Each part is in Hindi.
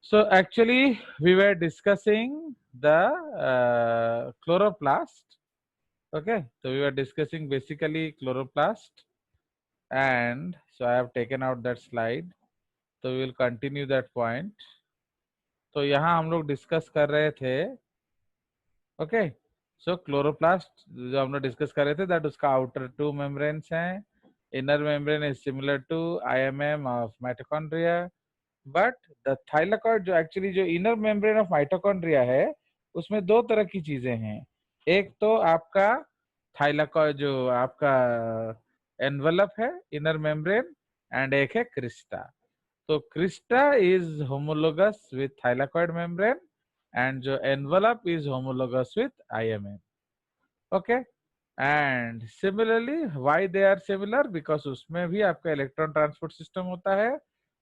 So actually, we were discussing the chloroplast. Okay, so we were discussing basically chloroplast, and so I have taken out that slide. So we will continue that point. तो यहाँ हम लोग डिस्कस कर रहे थे. ओके, सो क्लोरोप्लास्ट जो हम लोग डिस्कस कर रहे थे दैट उसका आउटर टू मेम्ब्रेन्स हैं. Inner membrane is similar to IMM of mitochondria. But the thylakoid जो एक्चुअली जो इनर मेम्ब्रेन ऑफ माइटोकॉन्ड्रिया है उसमें दो तरह की चीजें हैं. एक तो आपका थाइलाकॉइड जो आपका एनवलप है इनर मेम्ब्रेन, एंड एक है क्रिस्टा. तो crista is homologous with thylakoid membrane and जो envelope is homologous with IMM. Okay, and similarly why they are similar, because उसमें भी आपका इलेक्ट्रॉन ट्रांसपोर्ट सिस्टम होता है,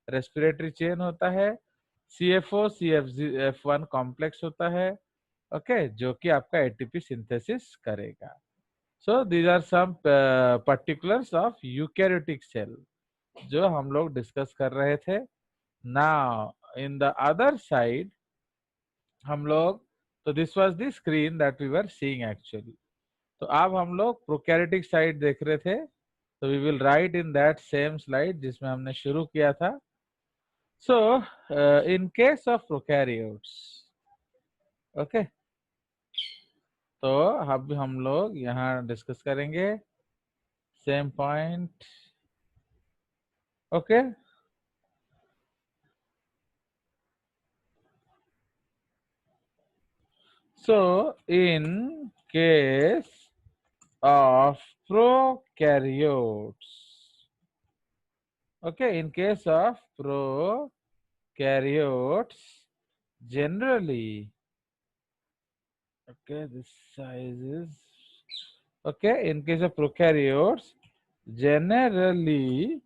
रेस्पिरेटरी चेन होता है, CFO CF1 कॉम्प्लेक्स होता है. ओके, जो कि आपका एटीपी सिंथेसिस करेगा. So these are some particulars of eukaryotic cell जो हम लोग डिस्कस कर रहे थे. Now in the other side हम लोग, तो this was the screen that we were seeing actually. तो अब हम लोग प्रोकैरियोटिक साइड देख रहे थे. तो we will write in that same slide जिसमें हमने शुरू किया था. So in case of prokaryotes, okay, तो अब हम लोग यहाँ डिस्कस करेंगे same point. Okay, so in case of prokaryotes, okay, in case of prokaryotes, generally, okay, this size is, okay, in case of prokaryotes, generally,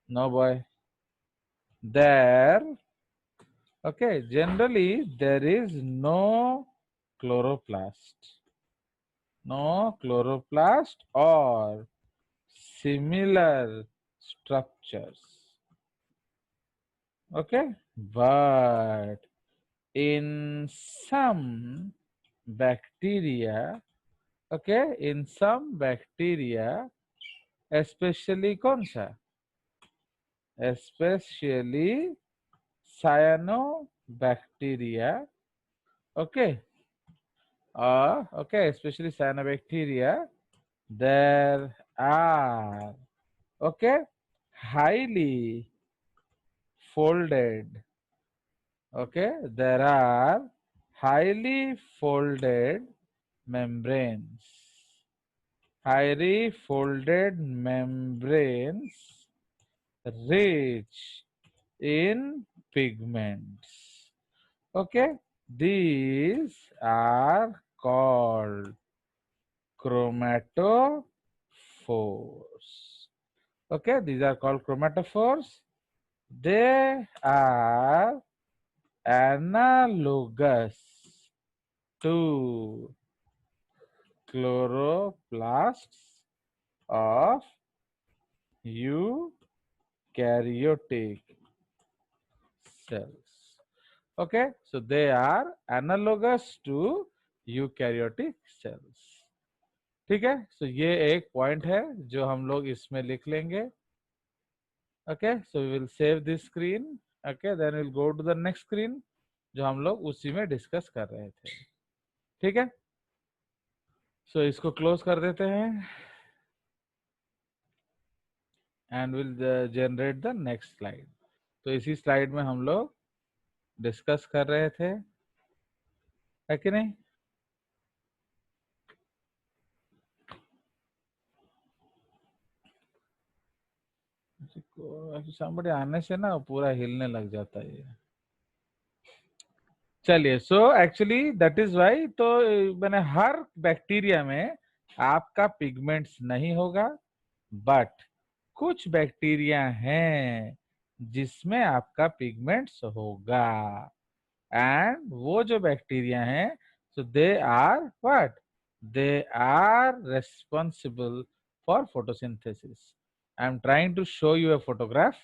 no boy, there, okay, generally there is no chloroplast, no chloroplast or similar structures. Okay, but in some bacteria, okay, in some bacteria, especially कौन सा, especially cyanobacteria, okay, okay, especially cyanobacteria, there are, okay, highly folded, okay, there are highly folded membranes, highly folded membranes rich in pigments. Okay, these are called chromatophores. Okay, these are called chromatophores. They are analogous to chloroplasts of eukaryotic cells. Okay, so they are analogous to eukaryotic cells. ठीक है, so ये एक पॉइंट है जो हम लोग इसमें लिख लेंगे. Okay, so we will save this screen. Okay, then will go to the next screen जो हम लोग उसी में डिस्कस कर रहे थे. ठीक है, सो इसको क्लोज कर देते हैं and will generate the next slide. तो इसी स्लाइड में हम लोग डिस्कस कर रहे थे, है कि नहीं? somebody आने से ना पूरा हिलने लग जाता है ये. चलिए, so actually that is why, तो मैंने हर बैक्टीरिया में आपका पिगमेंट्स नहीं होगा, बट कुछ बैक्टीरिया हैं जिसमें आपका पिगमेंट्स होगा. एंड वो जो बैक्टीरिया हैं, so they are what, they are responsible for photosynthesis. I am trying to show you a photograph.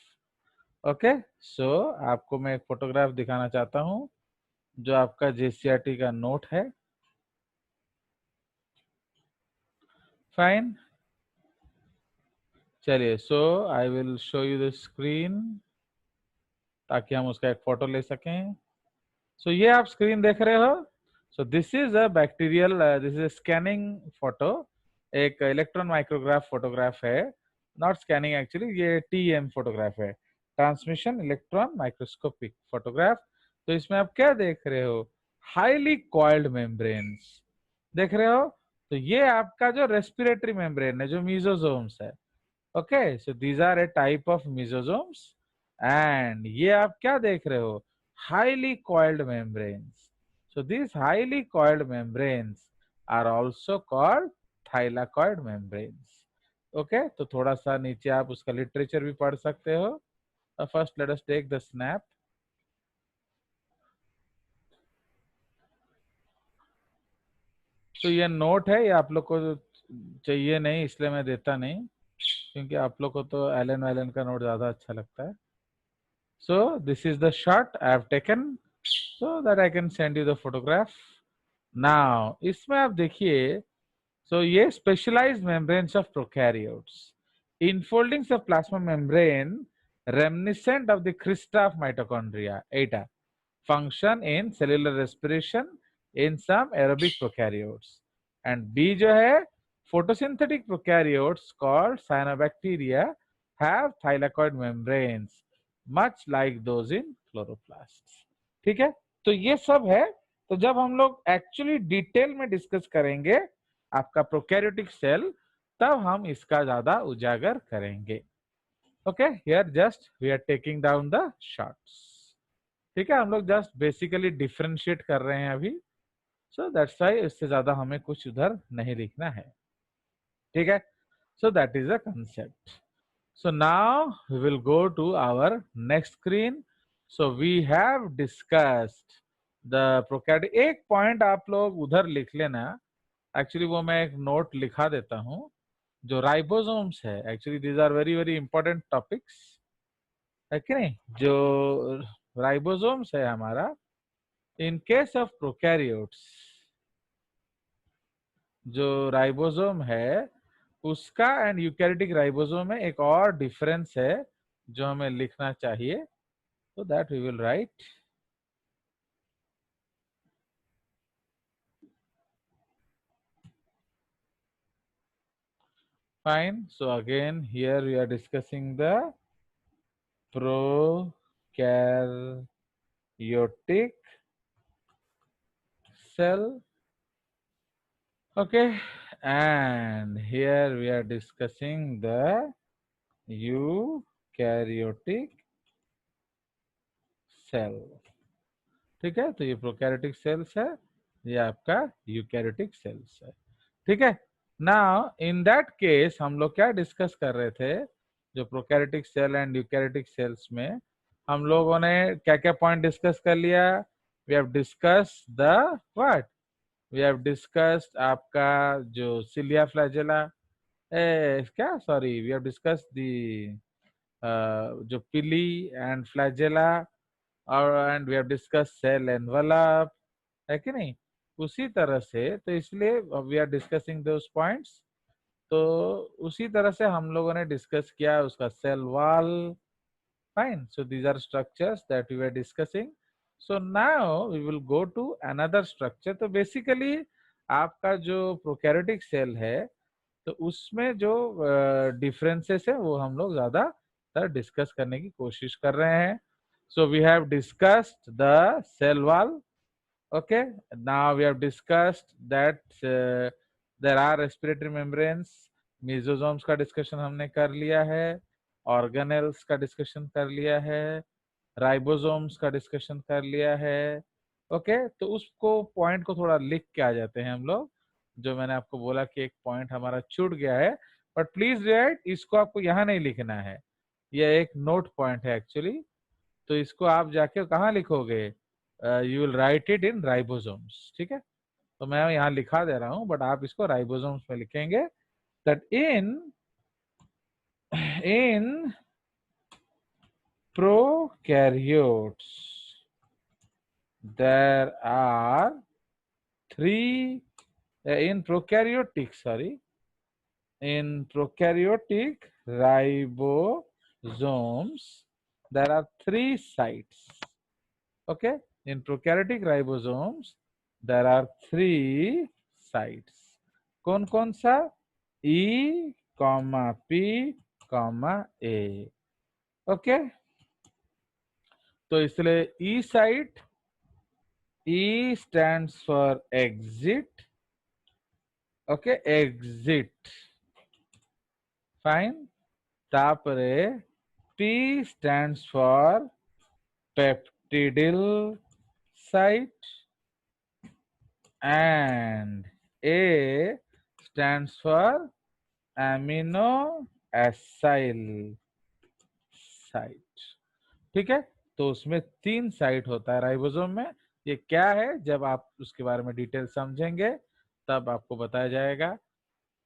Okay, so आपको मैं एक फोटोग्राफ दिखाना चाहता हूँ जो आपका JCRT का नोट है। फाइन, चलिए, so I will show you the screen ताकि हम उसका एक फोटो ले सकें। सो ये आप स्क्रीन देख रहे हो। सो this is a bacterial, this is scanning photo, एक इलेक्ट्रॉन माइक्रोग्राफ फोटोग्राफ है। नॉट स्कैनिंग एक्चुअली, ये TEM फोटोग्राफ है, ट्रांसमिशन इलेक्ट्रॉन माइक्रोस्कोपिक फोटोग्राफ। तो इसमें आप क्या देख रहे हो? हाईली कॉइल्ड मेम्ब्रेन्स देख रहे हो। तो ये आपका जो रेस्पिरेटरी मेम्ब्रेन है, जो मीजोजोम्स है। Okay, so these are a type of mesosomes. And ये आप क्या देख रहे हो? Highly coiled membranes. So this highly coiled membranes are also called thylakoid membranes. Okay, तो थोड़ा सा नीचे आप उसका लिटरेचर भी पढ़ सकते हो। First let us take the snap. तो ये नोट है, ये आप लोग को चाहिए नहीं इसलिए मैं देता नहीं, क्योंकि आप लोग को तो एलन वैलन का नोट ज्यादा अच्छा लगता है। So this is the shot I have taken so that I can send you the photograph. Now इसमें आप देखिए, so ये specialized membranes of prokaryotes, enfoldings of plasma membrane reminiscent of the crista of mitochondria, eta, function in cellular respiration in some aerobic prokaryotes. And B जो है photosynthetic prokaryotes called cyanobacteria have thylakoid membranes much like those in chloroplasts. ठीक है, तो ये सब है। तो जब हम लोग एक्चुअली डिटेल में डिस्कस करेंगे आपका प्रोकैरियोटिक सेल, तब हम इसका ज्यादा उजागर करेंगे। Okay, here just we are taking down the shots. ठीक है, हम लोग जस्ट बेसिकली डिफरेंशिएट कर रहे हैं अभी। सो दैट्स व्हाई इससे ज्यादा हमें कुछ उधर नहीं लिखना है। ठीक है, so that is the concept. So now we will go to our next screen. So we have discussed the prokaryotic। एक पॉइंट आप लोग उधर लिख लेना, एक्चुअली वो मैं एक नोट लिखा देता हूँ। जो राइबोसोम्स है, actually these are very very important topics, है कि नहीं? जो राइबोसोम्स है हमारा, इन केस ऑफ प्रोकैरियोट्स, जो राइबोसोम है उसका एंड यूकैरियोटिक राइबोसोम में एक और डिफरेंस है जो हमें लिखना चाहिए। So that we will write. Fine. So again, here we are discussing the prokaryotic cell. Okay. And here we are discussing the eukaryotic cell. ठीक है, तो ये प्रोकैरियोटिक सेल्स है, ये आपका यूकैरियोटिक सेल्स है। ठीक है, नाउ इन दैट केस हम लोग क्या डिस्कस कर रहे थे? जो prokaryotic cell and eukaryotic cells में हम लोगों ने क्या क्या पॉइंट डिस्कस कर लिया? We have discussed the what? We have discussed आपका जो सिलिया फ्लैजेला, क्या, sorry, we have discussed the जो पिली एंड फ्लैजेला, और and we have discuss cell envelope, है कि नहीं? उसी तरह से, तो इसलिए we are discussing those points. तो उसी तरह से हम लोगों ने डिस्कस किया उसका cell wall. Fine, so these are structures that we are discussing. So now we will go to another structure. तो बेसिकली आपका जो प्रोकैरियोटिक सेल है, तो उसमें जो डिफरेंसेस है वो हम लोग ज्यादा डिस्कस करने की कोशिश कर रहे हैं। So we have discussed the cell wall. Okay, now we have discussed that there are respiratory membranes. Mesosomes का डिस्कशन हमने कर लिया है, ऑर्गेनेल्स का डिस्कशन कर लिया है, राइबोसोम्स का डिस्कशन कर लिया है। ओके, तो उसको पॉइंट को थोड़ा लिख के आ जाते हैं हम लोग। जो मैंने आपको बोला कि एक पॉइंट हमारा छूट गया है, बट प्लीज राइट, इसको आपको यहाँ नहीं लिखना है, यह एक नोट पॉइंट है एक्चुअली। तो इसको आप जाके कहाँ लिखोगे? You will write it in ribosomes. ठीक है, तो मैं यहाँ लिखा दे रहा हूँ, बट आप इसको राइबोसोम्स में लिखेंगे। That in in prokaryotes, there are three in prokaryotic, sorry, in prokaryotic ribosomes, there are three sites. Okay, in prokaryotic ribosomes, there are three sites. कौन कौन सा? E, P, A. ओके, तो इसलिए E site, E stands for exit. Okay, exit. Fine. तापरे P stands for peptidyl site and A stands for amino acyl site. ठीक है, तो उसमें तीन साइट होता है राइबोसोम में। ये क्या है, जब आप उसके बारे में डिटेल समझेंगे तब आपको बताया जाएगा।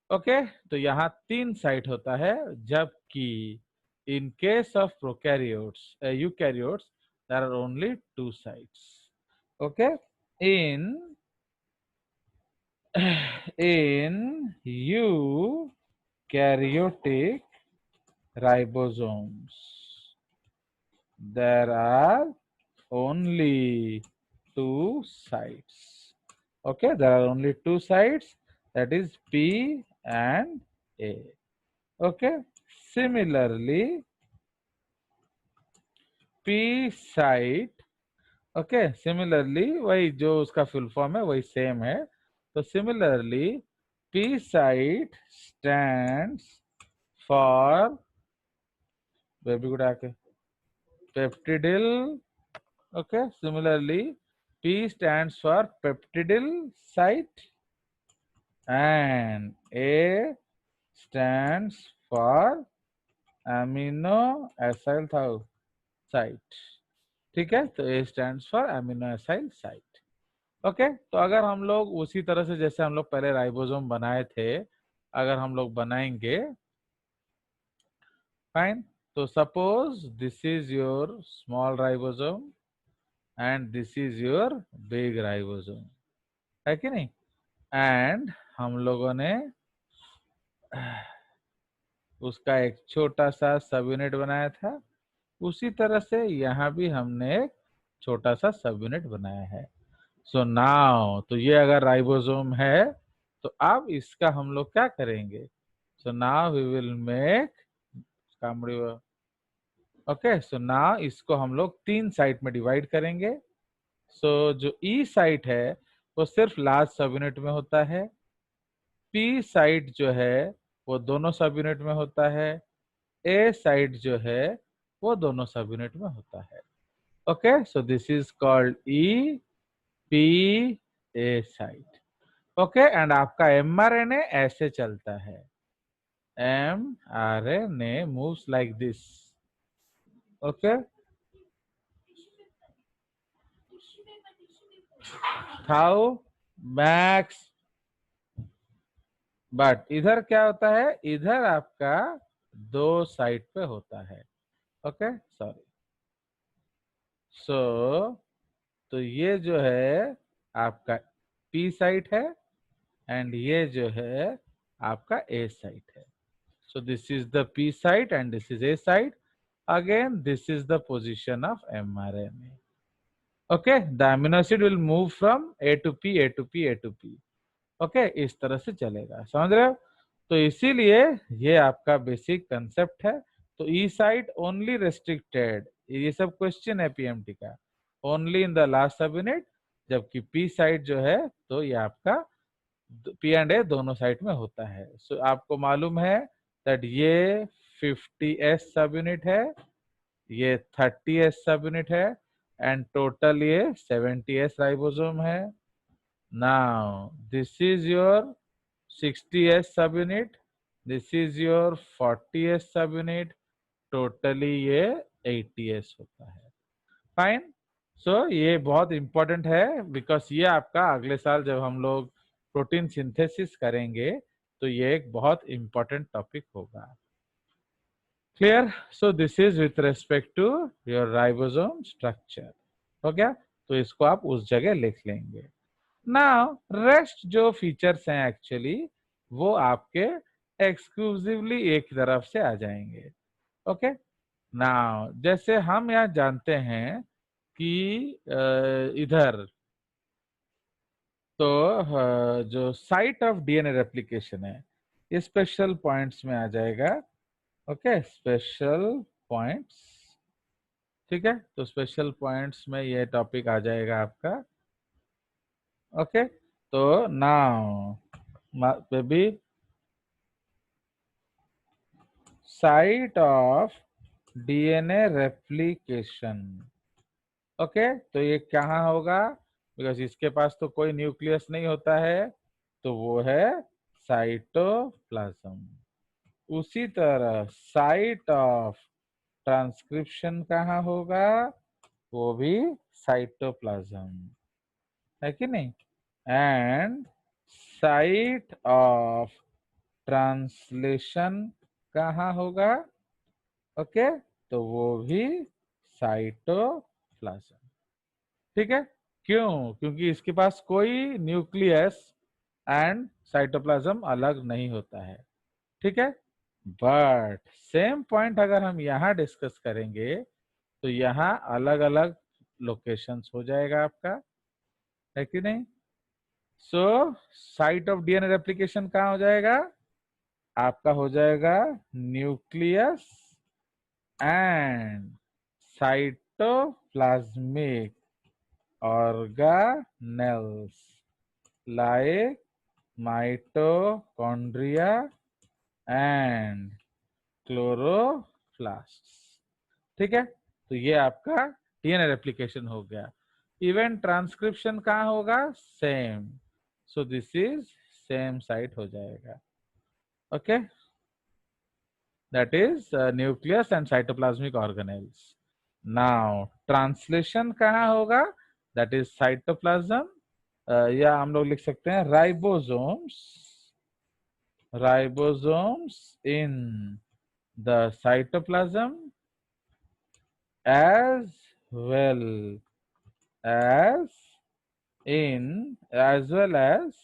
ओके, तो यहाँ तीन साइट होता है, जबकि in case of prokaryotes eukaryotes there are only two sites. Okay, in eukaryotic ribosomes there are only two sites. Okay, there are only two sites, that is P and A. Okay, similarly P site, okay, similarly वही जो उसका फुल फॉर्म है वही सेम है। तो similarly P site stands for baby good आके peptidyl. Okay, similarly P stands for peptidyl site and A stands for amino acyl site. ठीक है, तो A stands for amino acyl site. Okay, तो अगर हम लोग उसी तरह से जैसे हम लोग पहले राइबोसोम बनाए थे, अगर हम लोग बनाएंगे, फाइन, तो suppose this is your small ribosome and this is your big ribosome, है कि नहीं? एंड हम लोगों ने उसका एक छोटा सा सब यूनिट बनाया था, उसी तरह से यहाँ भी हमने एक छोटा सा सब यूनिट बनाया है। सो नाउ, तो ये अगर राइबोसोम है तो अब इसका हम लोग क्या करेंगे? So now we will make कामड़ी। ओके, सो नाउ इसको हम लोग तीन साइट में डिवाइड करेंगे। सो जो ई साइट है वो सिर्फ लार्ज सब यूनिट में होता है, पी साइट जो है वो दोनों सब यूनिट में होता है, ए साइट जो है वो दोनों सब यूनिट में होता है। Okay, so this is called E P A site. Okay, and आपका mRNA ऐसे चलता है, mRNA moves like this. Okay, थाउ मैक्स, बट इधर क्या होता है, इधर आपका दो साइड पे होता है। ओके, सॉरी, सो तो ये जो है आपका P साइट है एंड ये जो है आपका A साइट है। So this is the P site and this is A site. Again, this is the position of mRNA. Okay, the amino acid will move from A to P, A to P, A to P. Okay, इस तरह से चलेगा, समझ रहे हो? तो इसीलिए ये आपका बेसिक कंसेप्ट है। तो ई साइट ओनली रेस्ट्रिक्टेड, ये सब क्वेश्चन है पीएमटी का, ओनली इन द लास्ट सब यूनिट, जबकि पी साइट जो है तो ये आपका पी एंड ए दोनों साइड में होता है। सो आपको मालूम है दैट ये 50s सब यूनिट है, ये 30s सब यूनिट है एंड टोटल ये 70s राइबोसोम है। Now this is your 60s सब unit, this is your 40s सब यूनिट, टोटली ये 80s होता है। फाइन, सो ये बहुत इंपॉर्टेंट है बिकॉज ये आपका अगले साल जब हम लोग प्रोटीन सिंथेसिस करेंगे तो ये एक बहुत इंपॉर्टेंट टॉपिक होगा। Clear? So this is with respect to your ribosome structure. हो गया? तो इसको आप उस जगह लिख लेंगे। नाउ रेस्ट जो फीचर्स हैं एक्चुअली वो आपके एक्सक्लूसिवली एक तरफ से आ जाएंगे। ओके, नाउ जैसे हम यहाँ जानते हैं कि इधर तो जो साइट ऑफ डीएनए रेप्लिकेशन है ये स्पेशल पॉइंट्स में आ जाएगा। Okay, special points. ठीक है, तो स्पेशल पॉइंट्स में ये टॉपिक आ जाएगा आपका। ओके, तो now baby site of DNA replication. Okay, तो ये कहाँ होगा? बिकॉज इसके पास तो कोई न्यूक्लियस नहीं होता है, तो वो है साइटोप्लाज्म। उसी तरह साइट ऑफ ट्रांसक्रिप्शन कहाँ होगा? वो भी साइटोप्लाज्म, है कि नहीं? एंड साइट ऑफ ट्रांसलेशन कहाँ होगा? ओके, तो वो भी साइटोप्लाज्म। ठीक है, क्यों? क्योंकि इसके पास कोई न्यूक्लियस एंड साइटोप्लाज्म अलग नहीं होता है। ठीक है, बट सेम पॉइंट अगर हम यहाँ डिस्कस करेंगे तो यहाँ अलग अलग लोकेशंस हो जाएगा आपका, है कि नहीं? So site of DNA replication कहाँ हो जाएगा? आपका हो जाएगा nucleus and cytoplasmic organelles like mitochondria and chloroplast. ठीक है, तो ये आपका डीएनए रेप्लिकेशन हो गया। इवेंट ट्रांसक्रिप्शन कहाँ होगा? Same, so this is same site हो जाएगा। Okay, that is nucleus and cytoplasmic organelles. Now translation कहाँ होगा? दैट इज साइटोप्लाज्म, या हम लोग लिख सकते हैं ribosomes, ribosomes in the cytoplasm as well as as well as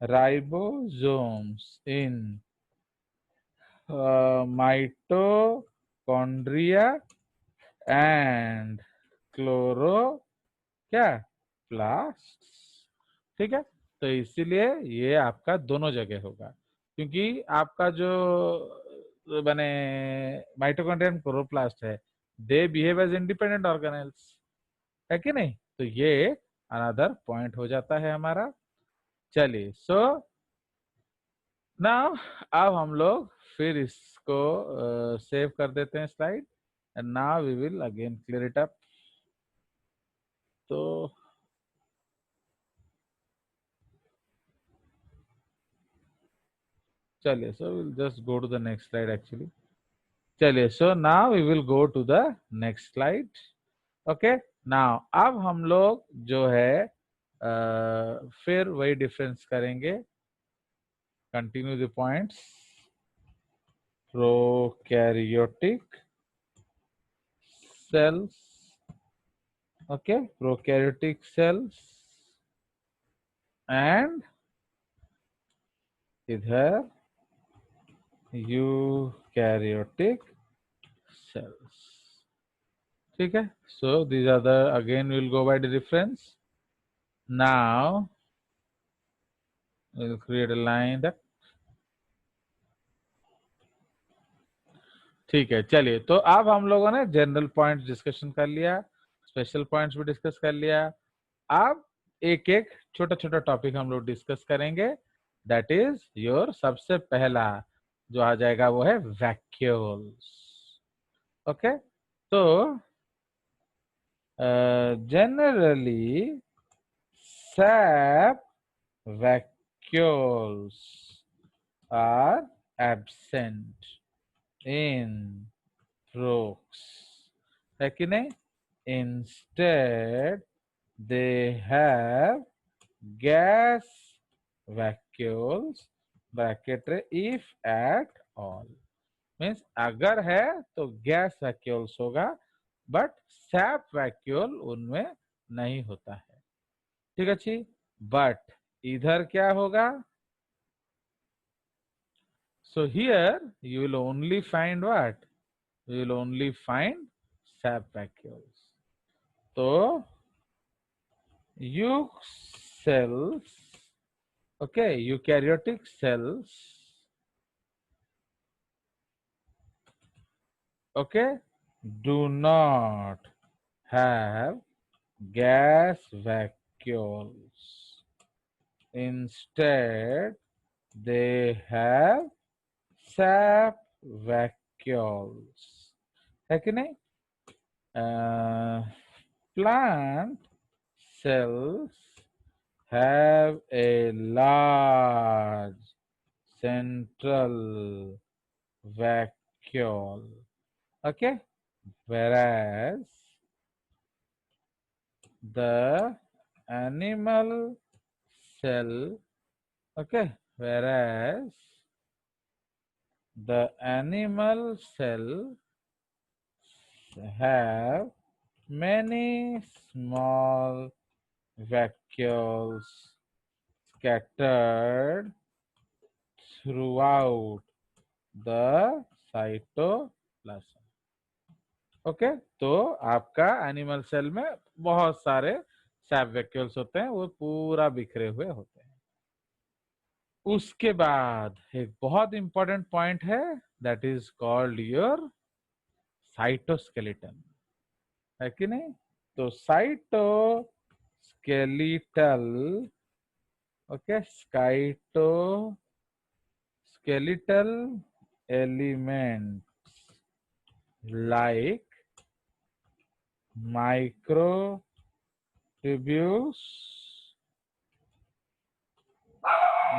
ribosomes in mitochondria and chloro क्या प्लास्ट। ठीक है, तो इसीलिए ये आपका दोनों जगह होगा, क्योंकि आपका जो बने माइटोकॉन्ड्रिया एंड क्लोरोप्लास्ट है they behave as independent organelles, है कि नहीं? तो ये अनदर पॉइंट हो जाता है हमारा। चलिए, सो नाउ अब हम लोग फिर इसको सेव कर देते हैं slide, and now we will again clear it up. तो चलिए, so will just go to the next slide actually. चलिए, so now we will go to the next slide. Okay, now अब हम लोग जो है फिर वही डिफरेंस करेंगे, continue the points. Prokaryotic cells, okay, prokaryotic cells and इधर eukaryotic cells। ठीक है, so these are the again we'll go by the difference। now we'll create a line that ठीक है। चलिए, तो अब हम लोगों ने जनरल पॉइंट्स डिस्कशन कर लिया, स्पेशल पॉइंट्स भी डिस्कस कर लिया। अब एक एक छोटा छोटा टॉपिक हम लोग डिस्कस करेंगे। दैट इज योर सबसे पहला जो आ जाएगा वो है वैक्यूल्स। ओके, तो generally SAP vacuoles are absent in Brooks, है कि नहीं? Instead, they have gas vacuoles, bracket if at all। Means अगर है तो गैस वैक्यूल्स होगा, बट सैप वैक्यूल उनमें नहीं होता है। ठीक है जी। बट इधर क्या होगा? So here you will only find what? You will only find SAP vacuoles. तो cells, okay, eukaryotic cells, okay, do not have gas vacuoles. Instead, they have sap vacuoles. है कि नहीं? Plant cells have a large central vacuole, okay, whereas the animal cell, okay, whereas the animal cell have many small vacuoles scattered throughout the cytoplasm. Okay, तो आपका एनिमल सेल में बहुत सारे सैप वैक्यूल्स होते हैं, वो पूरा बिखरे हुए होते हैं। उसके बाद एक बहुत इंपॉर्टेंट पॉइंट है, that is called your cytoskeleton, है कि नहीं? तो cytoskeletal, okay, skeletal element like microtubules,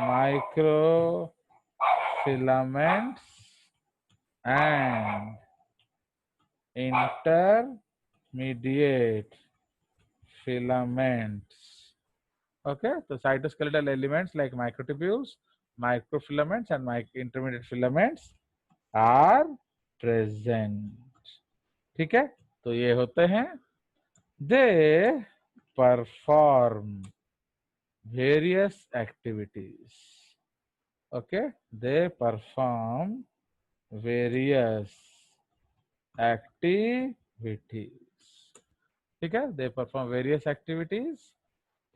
microfilaments, and intermediate filaments. Okay, so cytoskeletal elements like microtubules, microfilaments, and intermediate filaments are present. ठीक है, तो ये होते हैं, they perform various activities. Okay, they perform various activities. ठीक है, they perform various activities.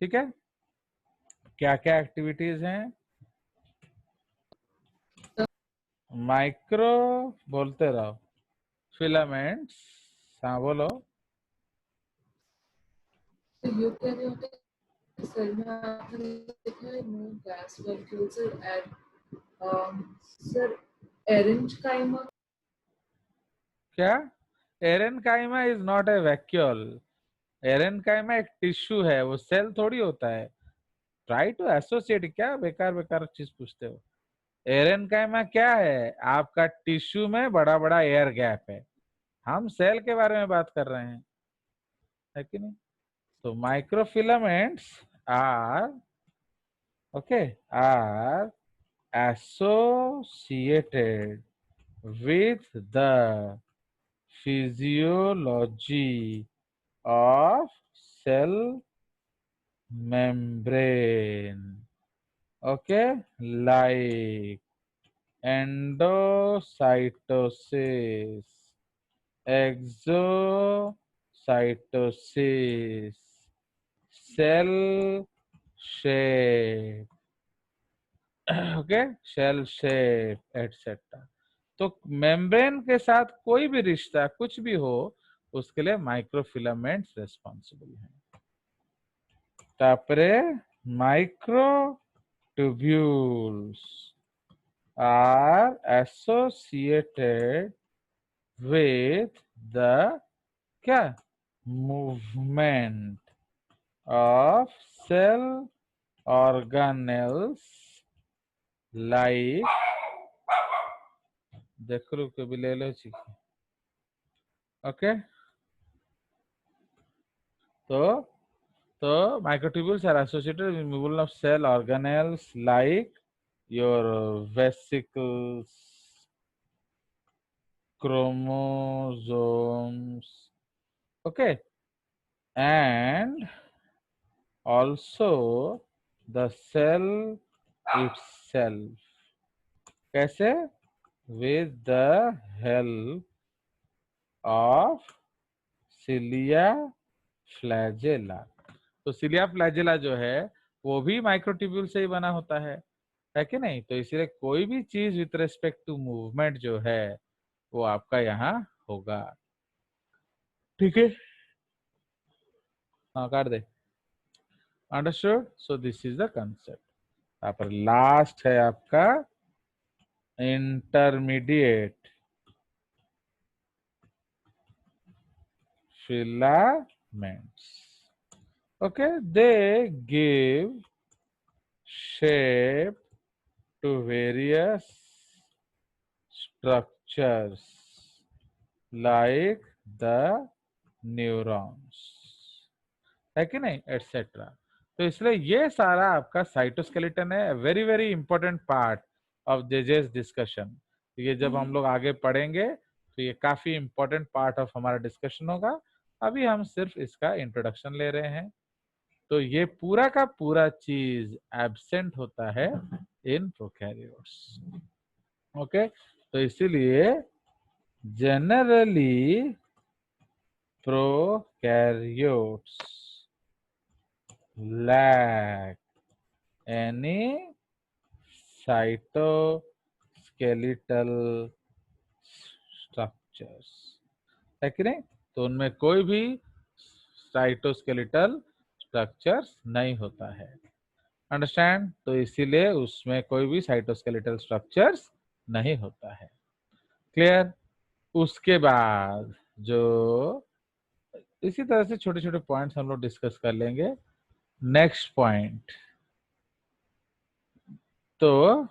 ठीक है, क्या क्या एक्टिविटीज हैं? माइक्रो, बोलते रहो, फिलामेंट्स, हाँ बोलो। यूकैरियोटिक सेल में आपने देखा है no gas vacuoles at sir aerenchyma. क्या? Aerenchyma is not a vacuole. Aerenchyma एक टिश्यू है, वो सेल थोड़ी होता है। ट्राई टू एसोसिएट, क्या बेकार बेकार चीज पूछते हो। एरेनकाइमा क्या है? आपका टिश्यू में बड़ा बड़ा एयर गैप है। हम सेल के बारे में बात कर रहे हैं, है कि नहीं? तो microfilaments are, okay, are associated with the physiology of cell membrane, okay, like endocytosis, exocytosis, cell shape, okay, cell shape etcetera. तो मेम्ब्रेन के साथ कोई भी रिश्ता कुछ भी हो, उसके लिए माइक्रोफिलामेंट्स रेस्पॉन्सिबल हैं। तापरे microtubules are associated with the क्या? Movement of cell organelles like, देख लो कभी ले लो चीज, ओके। तो microtubules are associated with movement of cell organelles like your vesicles, chromosomes. Okay, and also the cell itself. कैसे? With the help of cilia flagella. तो सिलिया फ्लैजेला जो है वो भी माइक्रोट्यूब्यूल से ही बना होता है कि नहीं? तो इसलिए कोई भी चीज विथ रेस्पेक्ट टू मूवमेंट जो है वो आपका यहाँ होगा। ठीक है, हाँ काट दे। Understood? So this is the concept. यहाँ पर लास्ट है आपका intermediate filaments. Okay, they give shape to various structures like the neurons, है कि नहीं, एटसेट्रा। तो इसलिए ये सारा आपका साइटोस्केलेटन है, very very important part of जेजेस डिस्कशन। ये जब हम लोग आगे पढ़ेंगे तो ये काफी इंपॉर्टेंट पार्ट ऑफ हमारा डिस्कशन होगा। अभी हम सिर्फ इसका इंट्रोडक्शन ले रहे हैं। तो ये पूरा का पूरा चीज एब्सेंट होता है इन प्रोकैरियोट्स। ओके, तो इसीलिए generally prokaryotes lack any cytoskeletal structures, है कि नहीं? तो उनमें कोई भी साइटोस्केलेटल स्ट्रक्चर्स नहीं होता है। अंडरस्टैंड? तो इसीलिए उसमें कोई भी साइटोस्केलेटल स्ट्रक्चर्स नहीं होता है। क्लियर? उसके बाद जो इसी तरह से छोटे छोटे पॉइंट्स हम लोग डिस्कस कर लेंगे। नेक्स्ट पॉइंट, तो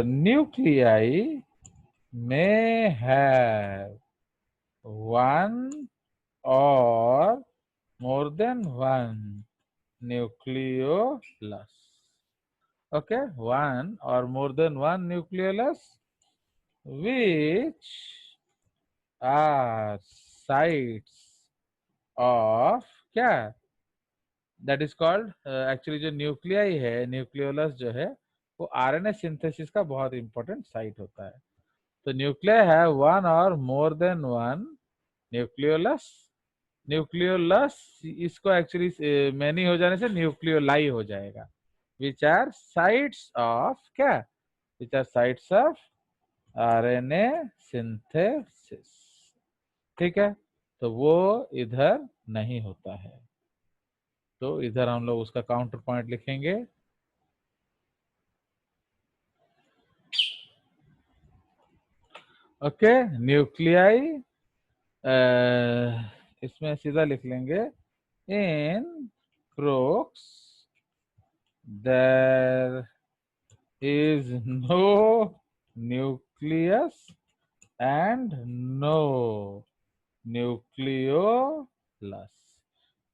nuclei may have one or more than one nucleolus. Okay, one or more than one nucleolus which are sites of क्या, दैट इज कॉल्ड, एक्चुअली जो न्यूक्लियाई है, न्यूक्लियोलस जो है वो आरएनए सिंथेसिस का बहुत इंपॉर्टेंट साइट होता है। तो न्यूक्लियाई है वन और more than one nucleolus. Nucleolus इसको एक्चुअली मैनी हो जाने से न्यूक्लियोलाई हो जाएगा, विच आर साइट्स ऑफ क्या, which are sites of RNA synthesis. ठीक है, तो वो इधर नहीं होता है। तो इधर हम लोग उसका काउंटर पॉइंट लिखेंगे। ओके, न्यूक्लियाई इसमें सीधा लिख लेंगे इन प्रोक्स there is no nucleus and no nucleolus.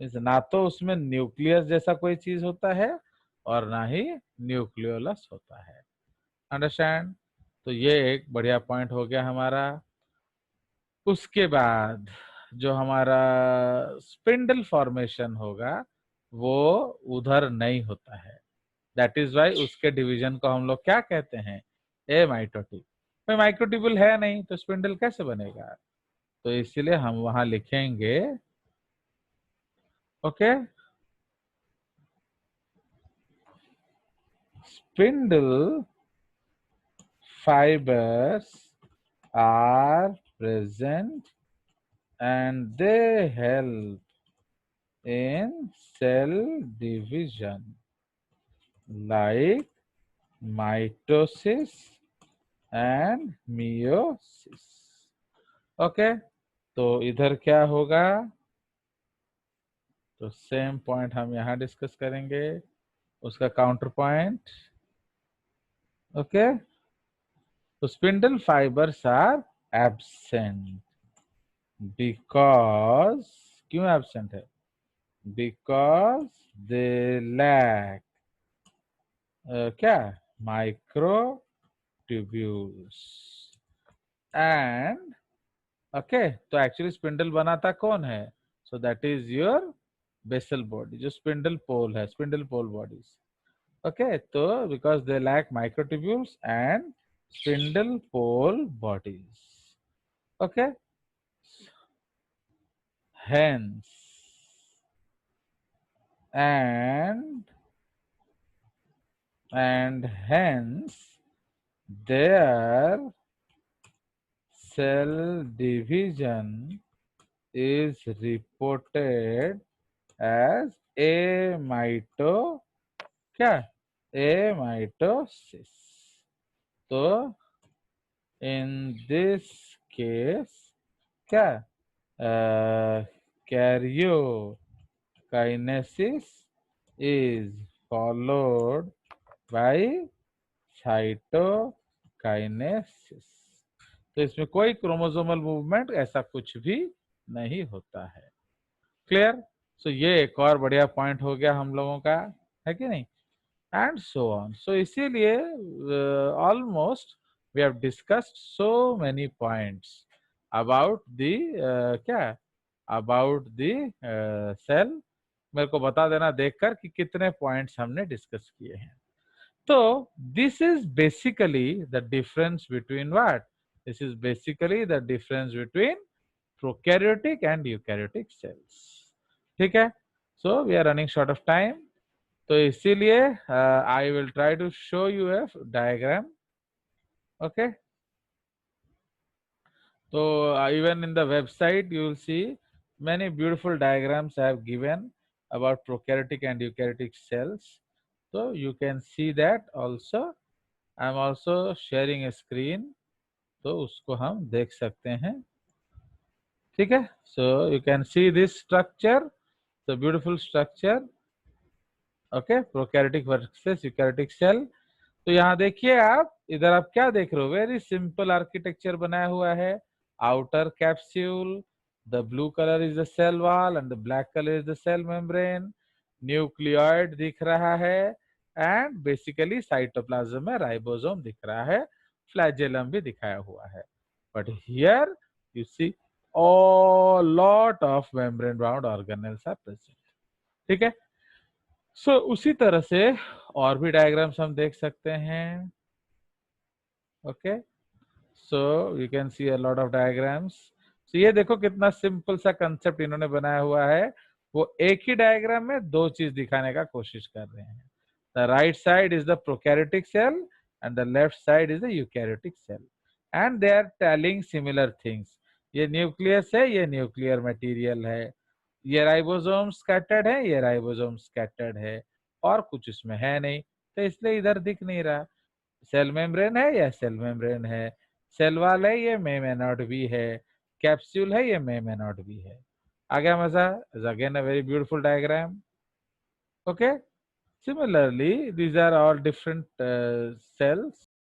ना तो उसमें न्यूक्लियस जैसा कोई चीज होता है और ना ही न्यूक्लियोलस होता है। अंडरस्टैंड? तो ये एक बढ़िया पॉइंट हो गया हमारा। उसके बाद जो हमारा स्पिंडल फॉर्मेशन होगा वो उधर नहीं होता है। दैट इज वाई उसके डिवीजन को हम लोग क्या कहते हैं, ए माइटोटिक। तो माइक्रोट्यूबुल है नहीं तो स्पिंडल कैसे बनेगा? तो इसलिए हम वहां लिखेंगे okay, spindle fibers are present and they help in cell division like mitosis and meiosis. Okay, तो इधर क्या होगा? तो सेम पॉइंट हम यहाँ डिस्कस करेंगे, उसका काउंटर पॉइंट। ओके, तो spindle fibres are absent because, क्यों एब्सेंट है? बिकॉज दे लैक क्या, माइक्रो ट्यूब्यूल्स। एंड ओके, तो एक्चुअली स्पिंडल बनाता कौन है? So that is your basal body, जो स्पिंडल पोल है, स्पिंडल पोल बॉडीज। ओके, तो because they lack microtubules and spindle pole bodies. Okay, hence and hence their cell division is reported as amito क्या amitosis। तो in this case क्या karyokinesis is followed by cytokinesis। तो इसमें कोई क्रोमोसोमल मूवमेंट ऐसा कुछ भी नहीं होता है। क्लियर? सो ये एक और बढ़िया पॉइंट हो गया हम लोगों का, है कि नहीं? And so on. सो इसीलिए almost we have discussed so many points about the क्या अबाउट द सेल। मेरे को बता देना देखकर कि कितने पॉइंट्स हमने डिस्कस किए हैं। तो this is basically the difference between what? This is basically the difference between prokaryotic and eukaryotic cells. ठीक है? So we are running short of time, तो इसीलिए I will try to show you a diagram. Okay, तो even in the website you will see many beautiful diagrams I have given about prokaryotic and eukaryotic cells, so you can see that also। I am also sharing a screen, तो उसको हम देख सकते हैं। ठीक है? so you can see this structure, the beautiful structure। Okay, prokaryotic versus eukaryotic cell. तो यहाँ देखिए आप, इधर आप क्या देख रहे हो? वेरी सिंपल आर्किटेक्चर बनाया हुआ है। Outer capsule, the blue colour is the cell wall and the black colour is the cell membrane. Nucleoid दिख रहा है एंड बेसिकली साइटोप्लाज्म में राइबोसोम दिख रहा है, फ्लैजेलम भी दिखाया हुआ है। But here you see a lot of membrane bound organelles are present। ठीक है? सो उसी तरह से और भी डायग्राम्स हम देख सकते हैं। Okay, so you can see a lot of diagrams. So ये देखो कितना सिंपल सा कंसेप्ट इन्होंने बनाया हुआ है। वो एक ही डायग्राम में दो चीज दिखाने का कोशिश कर रहे हैं। The right side is the prokaryotic cell and the left side is the eukaryotic cell, and they are telling similar things. ये न्यूक्लियस है, ये न्यूक्लियर मटेरियल है, ये राइबोसोम स्कैटर्ड है, ये राइबोसोम स्कैटर्ड है, और कुछ इसमें है नहीं, तो इसलिए इधर दिख नहीं रहा। सेल मेम्ब्रेन है, या सेल मेम्ब्रेन है, सेल वॉल है, ये मेमेनॉट भी है, कैप्सूल है, ये मेमेनॉट भी है। आ गया मजा? Is again a very beautiful diagram. Okay, similarly these are all different cells